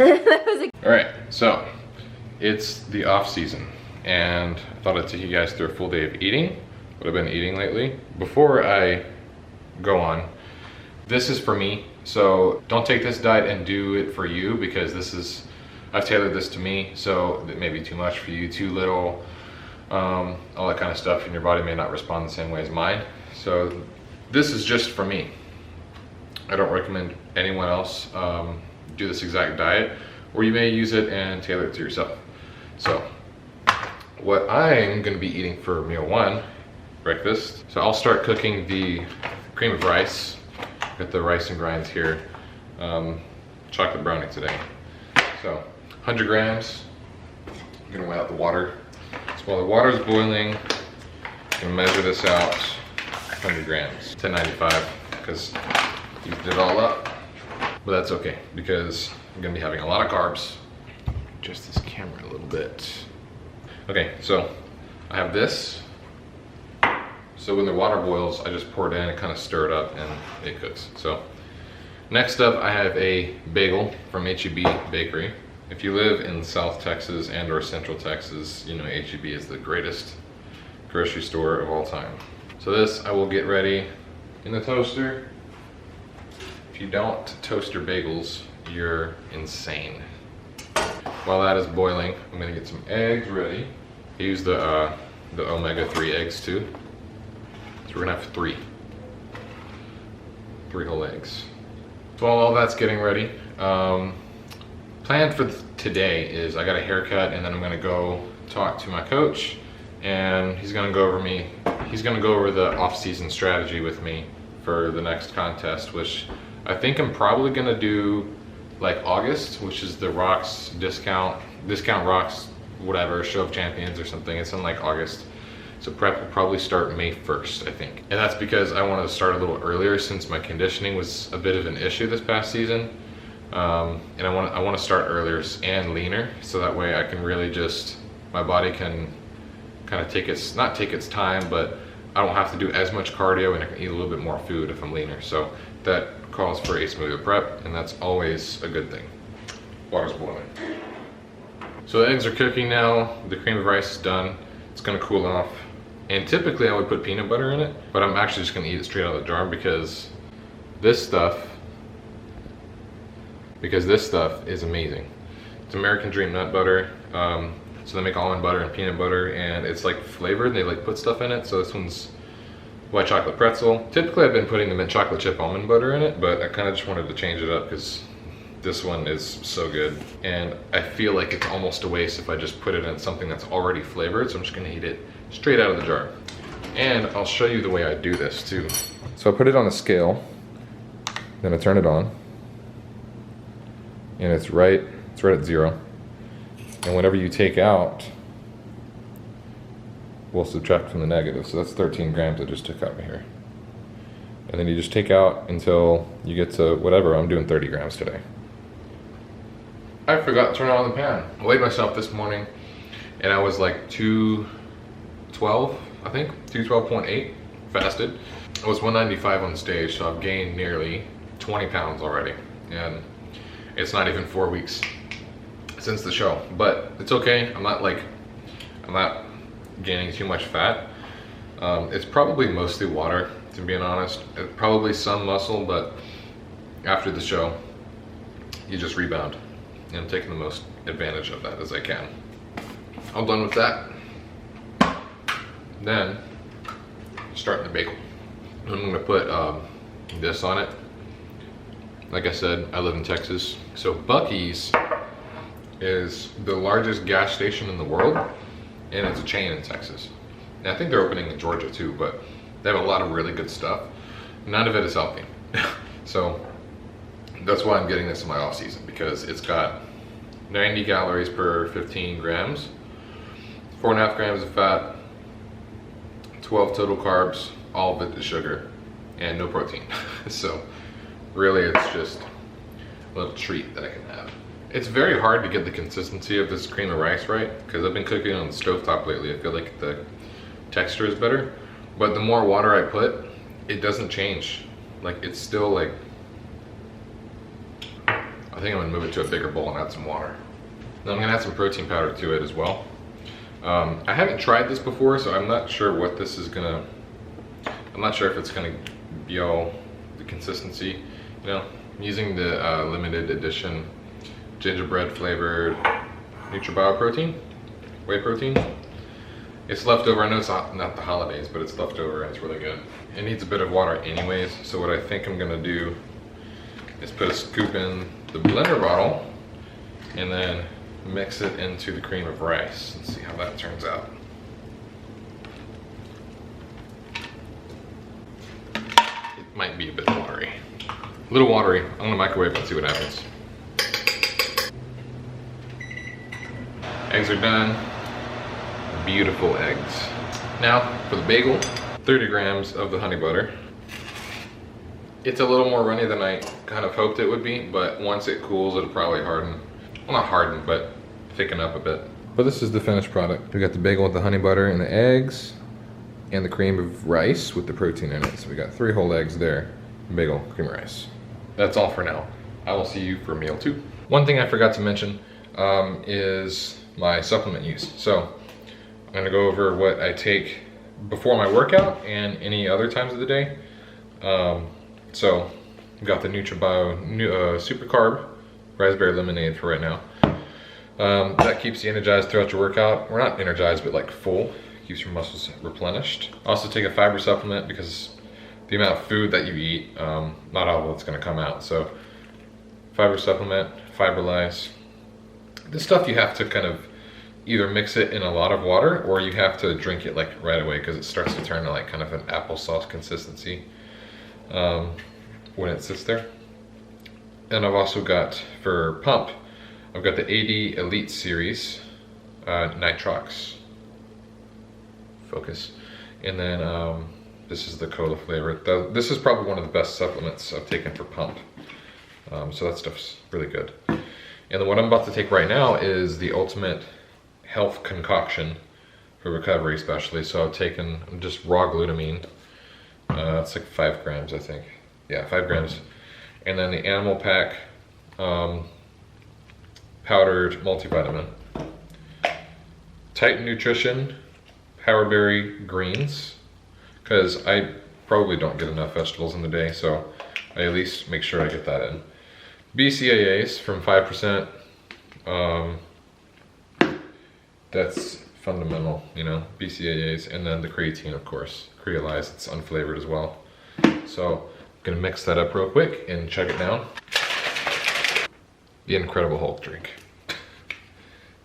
All right, so it's the off season, and I thought I'd take you guys through a full day of eating, what I've been eating lately. Before I go on, this is for me, so don't take this diet and do it for you, because I've tailored this to me, so it may be too much for you, too little, all that kind of stuff, and your body may not respond the same way as mine. So this is just for me. I don't recommend anyone else do this exact diet, or you may use it and tailor it to yourself. So what I'm going to be eating for meal one, breakfast, so I'll start cooking the cream of rice. Got the rice and grinds here, chocolate brownie today. So 100 grams, I'm gonna weigh out the water. So while the water is boiling, I'm gonna measure this out, 100 grams, 1095, because you did it all up. But that's okay, because I'm gonna be having a lot of carbs. Adjust this camera a little bit. Okay, so I have this. So when the water boils, I just pour it in and kind of stir it up and it cooks. So next up, I have a bagel from H-E-B Bakery. If you live in South Texas and or Central Texas, you know H-E-B is the greatest grocery store of all time. So this I will get ready in the toaster. If you don't toast your bagels, you're insane. While that is boiling, I'm gonna get some eggs ready. I use the omega-3 eggs too. So we're gonna have three whole eggs. So while all that's getting ready, plan for today is I got a haircut, and then I'm gonna go talk to my coach, and he's gonna go over the off-season strategy with me for the next contest, which I think I'm probably gonna do like August, which is the Rocks discount Rocks, whatever, Show of Champions or something. It's in like August. So prep will probably start May 1st, I think. And that's because I wanted to start a little earlier, since my conditioning was a bit of an issue this past season. And I want to start earlier and leaner, so that way I can really just, my body can kind of not take its time, but I don't have to do as much cardio, and I can eat a little bit more food if I'm leaner. So that calls for a smoother prep, and that's always a good thing. Water's boiling. So the eggs are cooking now. The cream of rice is done. It's gonna cool off. And typically I would put peanut butter in it, but I'm actually just gonna eat it straight out of the jar, because this stuff is amazing. It's American Dream nut butter. So they make almond butter and peanut butter, and it's like flavored. They like put stuff in it. So this one's white chocolate pretzel. Typically I've been putting the mint chocolate chip almond butter in it, but I kind of just wanted to change it up because this one is so good. And I feel like it's almost a waste if I just put it in something that's already flavored. So I'm just gonna eat it straight out of the jar. And I'll show you the way I do this too. So I put it on a scale, then I turn it on, and it's right at 0. And whatever you take out, we'll subtract from the negative. So that's 13 grams I just took out right here. And then you just take out until you get to whatever. I'm doing 30 grams today. I forgot to turn on the pan. I weighed myself this morning, and I was like 212, I think, 212.8 fasted. I was 195 on stage, so I've gained nearly 20 pounds already. And it's not even 4 weeks since the show, but it's okay. I'm not gaining too much fat. It's probably mostly water, to be honest. Probably some muscle, but after the show, you just rebound. And I'm taking the most advantage of that as I can. All done with that. Then, start the bagel. I'm gonna put this on it. Like I said, I live in Texas. So Buc-ee's is the largest gas station in the world, and it's a chain in Texas. And I think they're opening in Georgia too, but they have a lot of really good stuff. None of it is healthy. So that's why I'm getting this in my off season, because it's got 90 calories per 15 grams, 4.5 grams of fat, 12 total carbs, all of it is sugar, and no protein. So really it's just a little treat that I can have. It's very hard to get the consistency of this cream of rice right, because I've been cooking on the stovetop lately. I feel like the texture is better, but the more water I put, it doesn't change. Like, it's still like a I think I'm gonna move it to a bigger bowl and add some water. Then I'm gonna add some protein powder to it as well. I haven't tried this before, so I'm not sure what this is gonna, I'm not sure if it's gonna be all the consistency. You know, I'm using the limited edition gingerbread flavored NutraBio protein, whey protein. It's leftover. I know it's not the holidays, but it's leftover and it's really good. It needs a bit of water anyways, so what I think I'm gonna do is put a scoop in the blender bottle and then mix it into the cream of rice and see how that turns out. It might be a bit watery. A little watery. I'm gonna microwave and see what happens. Eggs are done. Beautiful eggs. Now for the bagel, 30 grams of the honey butter. It's a little more runny than I kind of hoped it would be, but once it cools, it'll probably harden. Well, not harden, but thicken up a bit. But this is the finished product. We got the bagel with the honey butter and the eggs and the cream of rice with the protein in it. So we got 3 whole eggs there, bagel, cream of rice. That's all for now. I will see you for meal 2. One thing I forgot to mention is my supplement use. So I'm gonna go over what I take before my workout and any other times of the day. So we've got the NutraBio Super Carb Raspberry Lemonade for right now. That keeps you energized throughout your workout. We're not energized, but like full. Keeps your muscles replenished. Also take a fiber supplement because the amount of food that you eat, not all of it's gonna come out. So fiber supplement, Fiberlize. This stuff you have to kind of either mix it in a lot of water or you have to drink it like right away because it starts to turn to like kind of an applesauce consistency when it sits there. And I've also got, for pump, I've got the AD Elite Series Nitrox. Focus. And then this is the cola flavor. This is probably one of the best supplements I've taken for pump. So that stuff's really good. And then what I'm about to take right now is the Ultimate Health Concoction for recovery especially. So I've taken just raw glutamine. It's like 5 grams, I think. Yeah, 5 grams. And then the Animal Pack powdered multivitamin. Titan Nutrition Power Berry Greens, because I probably don't get enough vegetables in the day, so I at least make sure I get that in. BCAAs from 5%. That's fundamental, you know, BCAAs, and then the creatine, of course. Creolyze, it's unflavored as well. So I'm gonna mix that up real quick and chug it down. The Incredible Hulk drink.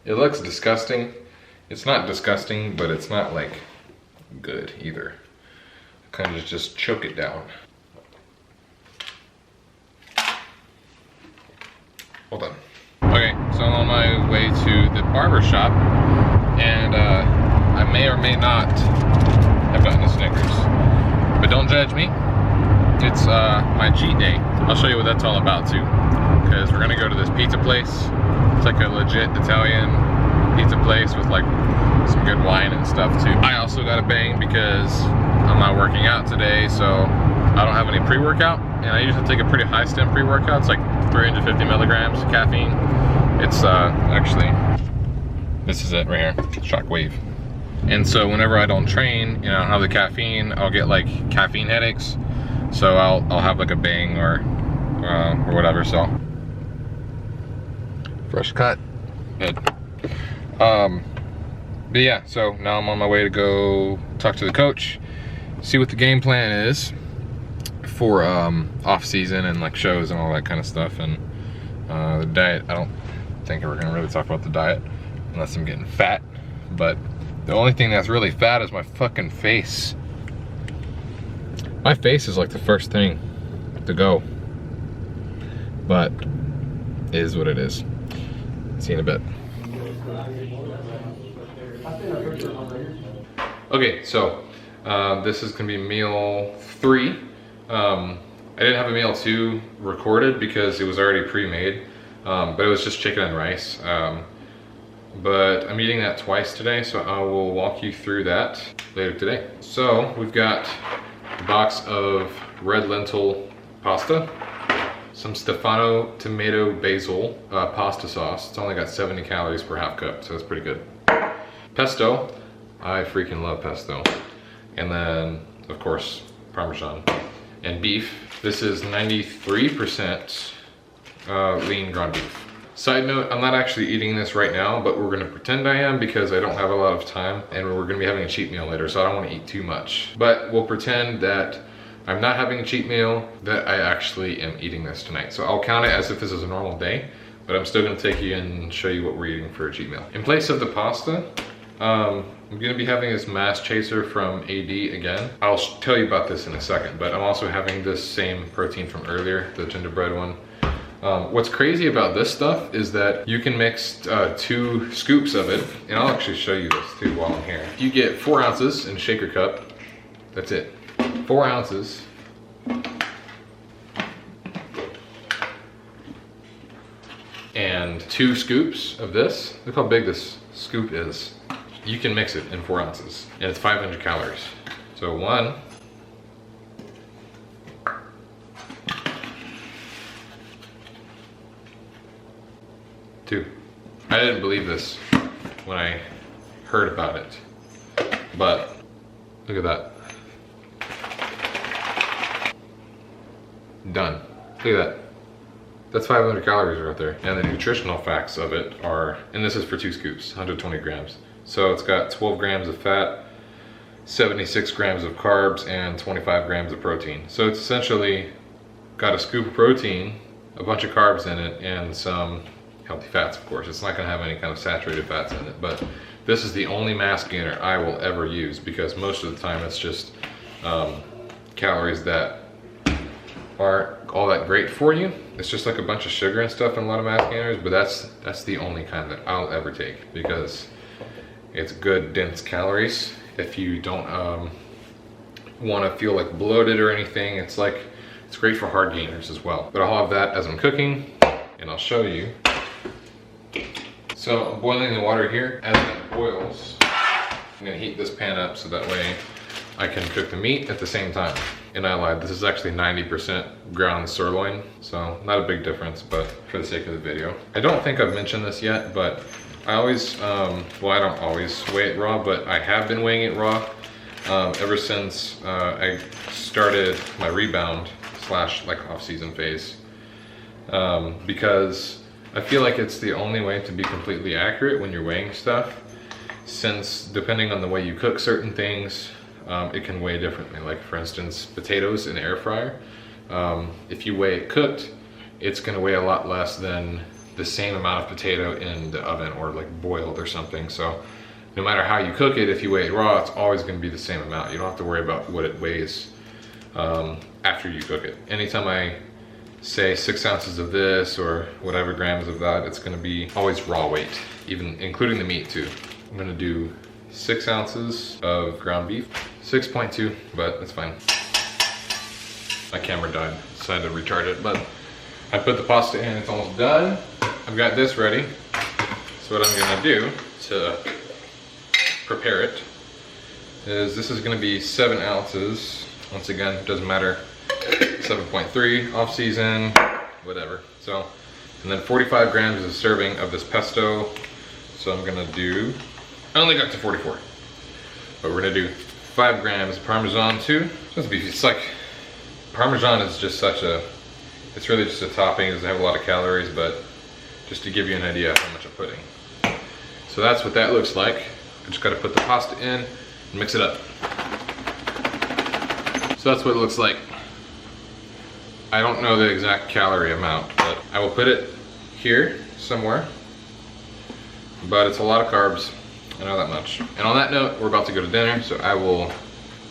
It looks disgusting. It's not disgusting, but it's not like good either. Kind of just choke it down. Hold on. Okay, so I'm on my way to the barber shop, and I may or may not have gotten a Snickers, but don't judge me. It's my cheat day. I'll show you what that's all about too, because we're gonna go to this pizza place. It's like a legit Italian pizza place with like some good wine and stuff too. I also got a bang because I'm not working out today, so I don't have any pre-workout, and I usually take a pretty high stem pre-workout. It's like 350 milligrams of caffeine. It's actually, this is it right here, Shockwave. And so whenever I don't train, you know, I don't have the caffeine, I'll get like caffeine headaches. So I'll have like a bang or whatever. So fresh cut, good. But yeah, so now I'm on my way to go talk to the coach, see what the game plan is for off season and like shows and all that kind of stuff. And the diet, I don't think we're gonna really talk about the diet unless I'm getting fat. But the only thing that's really fat is my fucking face. My face is like the first thing to go, but it is what it is. See you in a bit. Okay, so this is gonna be meal 3. I didn't have a meal 2 recorded because it was already pre-made, but it was just chicken and rice. But I'm eating that twice today, so I will walk you through that later today. So we've got a box of red lentil pasta. some Stefano tomato basil pasta sauce. It's only got 70 calories per half cup, so it's pretty good. Pesto, I freaking love pesto. And then, of course, Parmesan and beef. This is 93% lean ground beef. Side note, I'm not actually eating this right now, but we're gonna pretend I am because I don't have a lot of time and we're gonna be having a cheat meal later, so I don't wanna eat too much. But we'll pretend that I'm not having a cheat meal, that I actually am eating this tonight. So I'll count it as if this is a normal day, but I'm still gonna take you and show you what we're eating for a cheat meal. In place of the pasta, I'm gonna be having this mass chaser from AD again. I'll tell you about this in a second, but I'm also having this same protein from earlier, the gingerbread one. What's crazy about this stuff is that you can mix 2 scoops of it, and I'll actually show you this too while I'm here. You get 4 ounces in a shaker cup, that's it. 4 ounces. And 2 scoops of this. Look how big this scoop is. You can mix it in 4 ounces, and it's 500 calories. So 1, 2. I didn't believe this when I heard about it, but look at that. Done. Look at that. That's 500 calories right there. And the nutritional facts of it are, and this is for 2 scoops, 120 grams. So it's got 12 grams of fat, 76 grams of carbs, and 25 grams of protein. So it's essentially got a scoop of protein, a bunch of carbs in it, and some healthy fats, of course. It's not gonna have any kind of saturated fats in it, but this is the only mass gainer I will ever use because most of the time it's just calories that aren't all that great for you. It's just like a bunch of sugar and stuff and a lot of mass gainers, but that's the only kind that I'll ever take because it's good dense calories. If you don't want to feel like bloated or anything, it's great for hard gainers as well. But I'll have that as I'm cooking and I'll show you. So I'm boiling the water here. As it boils, I'm gonna heat this pan up so that way I can cook the meat at the same time. And I lied, this is actually 90% ground sirloin, so not a big difference, but for the sake of the video. I don't think I've mentioned this yet, but I always, well, I don't always weigh it raw, but I have been weighing it raw ever since I started my rebound / like off-season phase, because I feel like it's the only way to be completely accurate when you're weighing stuff, since depending on the way you cook certain things, it can weigh differently. Like for instance, potatoes in the air fryer, if you weigh it cooked, it's gonna weigh a lot less than the same amount of potato in the oven or like boiled or something. So no matter how you cook it, if you weigh it raw, it's always gonna be the same amount. You don't have to worry about what it weighs after you cook it. Anytime I say 6 ounces of this or whatever grams of that, it's gonna be always raw weight, even including the meat too. I'm gonna do 6 ounces of ground beef, 6.2, but it's fine. My camera died, decided to recharge it, but I put the pasta in, it's almost done. I've got this ready. So what I'm gonna do to prepare it is, this is gonna be 7 ounces. Once again, it doesn't matter, 7.3, off season, whatever. So, and then 45 grams is a serving of this pesto. So I'm gonna do, I only got to 44, but we're gonna do 5 grams of Parmesan too. It's like, Parmesan is just such a, it's really just a topping. It doesn't have a lot of calories, but just to give you an idea of how much I'm putting. So that's what that looks like. I just gotta put the pasta in and mix it up. So that's what it looks like. I don't know the exact calorie amount, but I will put it here somewhere. But it's a lot of carbs, I know that much. And on that note, we're about to go to dinner, so I will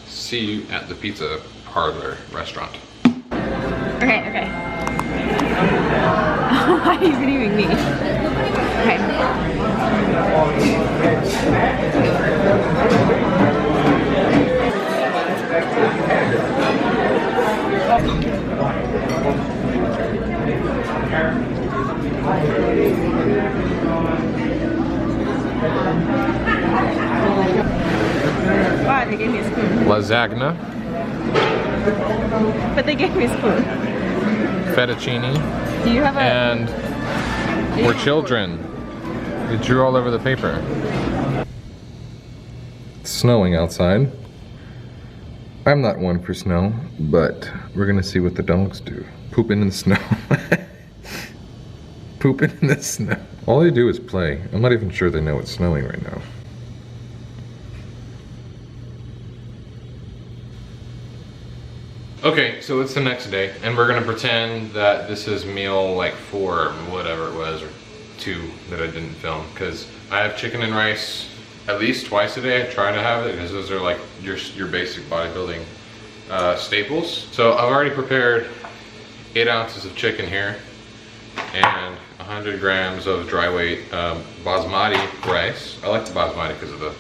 see you at the Pizza Parlor restaurant. Okay. Why are you videoing me? Okay. Wow, they gave me a spoon. Lasagna. But they gave me a spoon. fettuccine, Do you have a... and we're children. It drew all over the paper. It's snowing outside. I'm not one for snow, but we're gonna see what the dogs do. Pooping in the snow. Pooping in the snow. All they do is play. I'm not even sure they know it's snowing right now. Okay, so it's the next day, and we're gonna pretend that this is meal like 4 or whatever it was, or 2 that I didn't film, because I have chicken and rice at least twice a day. I try to have it, because those are like your basic bodybuilding staples. So I've already prepared 8 ounces of chicken here, and 100 grams of dry weight basmati rice. I like the basmati because of the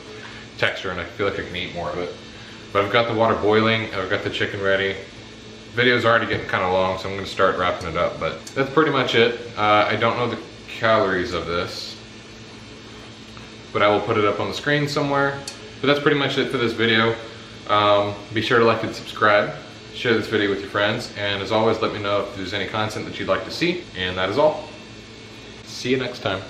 texture, and I feel like I can eat more of it. But I've got the water boiling, and I've got the chicken ready. Video's already getting kind of long, so I'm gonna start wrapping it up, but that's pretty much it. I don't know the calories of this, but I will put it up on the screen somewhere. But that's pretty much it for this video. Be sure to like and subscribe, share this video with your friends, and as always, let me know if there's any content that you'd like to see, and that is all. See you next time.